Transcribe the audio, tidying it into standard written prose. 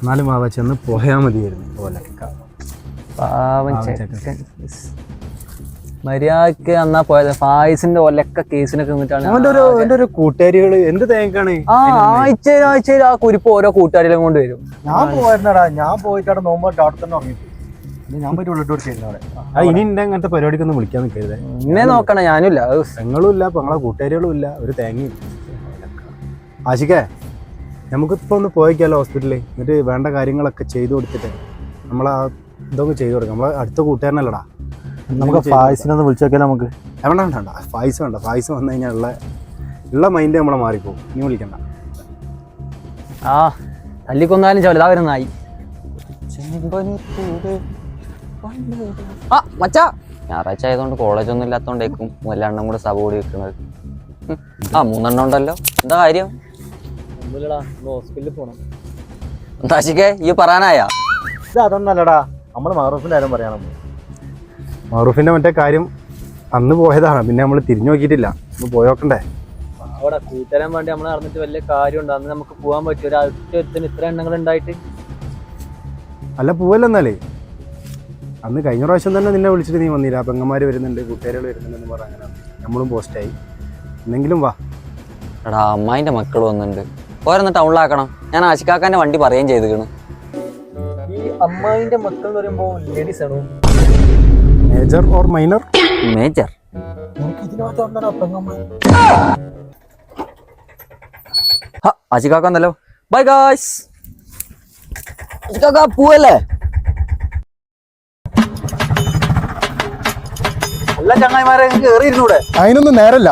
എന്നാലും മാവ ചെന്ന് പോയാൽ മതിയായിരുന്നു ഓലക്ക. പാവം ചെക്കൻ മര്യാദക്ക് എന്നാ പോയത്. ഫായിസിന്റെ ഒലക്ക കേസിനൊക്കെ നിന്നിട്ടാണ് അവന്റെ ഒരു കൂട്ടുകാരികള് എന്ത് തേങ്ങാണ്. ആഴ്ച ആ കുരിപ്പ് ഓരോ കൂട്ടുകാരികളും കൊണ്ട് വരും. ഞാൻ പോയിരുന്നടാ, ഞാൻ പോയിട്ടാണ് നോമ്പ് അവിടെ തന്നെ ഉറങ്ങിപ്പോയി. ഞാൻ പോയിട്ട് ഉള്ളിട്ട് കൊടുത്തിരുന്നു അവിടെ. ഇനി എന്റെ അങ്ങനത്തെ പരിപാടിക്കൊന്നും വിളിക്കാൻ നിൽക്കരുത്. എന്നെ നോക്കണം, ഞാനുമില്ല, പെങ്ങളും ഇല്ല, പെങ്ങളെ കൂട്ടുകാരികളും ഇല്ല, ഒരു തേങ്ങയും. ആശിക്കേ, നമുക്കിപ്പോൾ ഒന്ന് പോയേക്കാലോ ഹോസ്പിറ്റലിൽ. എന്നിട്ട് വേണ്ട കാര്യങ്ങളൊക്കെ ചെയ്തു കൊടുത്തിട്ട് നമ്മളാ ഇതൊക്കെ ചെയ്തു കൊടുക്കാം. നമ്മളെ അടുത്ത കൂട്ടുകാരനല്ലടാ. നമുക്ക് ഫായിസിനൊന്ന് വിളിച്ചു നോക്കിയാലോ? നമുക്ക് വേണ്ട, ഫായിസ് വേണ്ട. ഫായിസ് വന്നു കഴിഞ്ഞാൽ ഉള്ള മൈൻഡ് നമ്മളെ മാറിപ്പോവും. നീ വിളിക്കണ്ട. ആ തല്ലിക്കൊന്നാലും ചവില വരുന്നായി. ആ മച്ചാ, ഞായറാഴ്ച ആയതുകൊണ്ട് കോളേജൊന്നും ഇല്ലാത്തോണ്ടേക്കും വല്ലാണ്ണം കൂടെ സഭ കൂടി വെക്കുന്നത്. ആ 3 ഉണ്ടല്ലോ. എന്താ കാര്യം? ഹോസ്പിറ്റലിൽ പോണം. താശിക്കേ ഈ പറയാനായാ? ഇത് അതൊന്നല്ലടാ, നമ്മള് മാറൂഫിന്റെ കാര്യം പറയാൻ. മാറൂഫിന്റെ മറ്റേ കാര്യം അന്ന് പോയതാണ്, പിന്നെ നമ്മൾ തിരിഞ്ഞു നോക്കിയിട്ടില്ല. ഒന്ന് പോയോക്കണ്ടേ? അവിടെ കൂട്ടുതരാൻ വേണ്ടി നമ്മൾ നടന്നിട്ട് വലിയ കാര്യമുണ്ട്. അന്ന് നമുക്ക് പോകാൻ പറ്റും. ഒരാഴ്ചത്തിന് ഇത്ര എണ്ണങ്ങൾ ഉണ്ടായിട്ട്. അല്ല പോവല്ലോ. എന്നാലേ അന്ന് കഴിഞ്ഞ പ്രാവശ്യം തന്നെ നിന്നെ വിളിച്ചിട്ട് നീ വന്നില്ല. പെങ്ങന്മാര് വരുന്നുണ്ട്, കൂട്ടുകാരികൾ വരുന്നുണ്ടെന്ന് പറഞ്ഞ അങ്ങനെ നമ്മളും പോസ്റ്റായി. എന്നെങ്കിലും വാ. എടാ അമ്മായിന്റെ മക്കൾ വന്നിട്ടുണ്ട്, ഓരോന്ന് ടൗണിലാക്കണം. ഞാൻ ആശിക്കാക്കാന്റെ വണ്ടി പറയുകയും ചെയ്തിരിക്കണ്. ഈ അമ്മായിന്റെ മക്കൾ എന്ന് പറയുമ്പോ ലേഡീസ് ആണോ? Major or minor? മേജർ. ആശിക്കാക്കല്ലോ. Bye guys. ആശിക്കാക്ക പോവല്ലേ? എല്ലാ ചങ്ങായിമാരെ കേറിയിരുന്നൂടെ? അതിനൊന്നും നേരല്ല.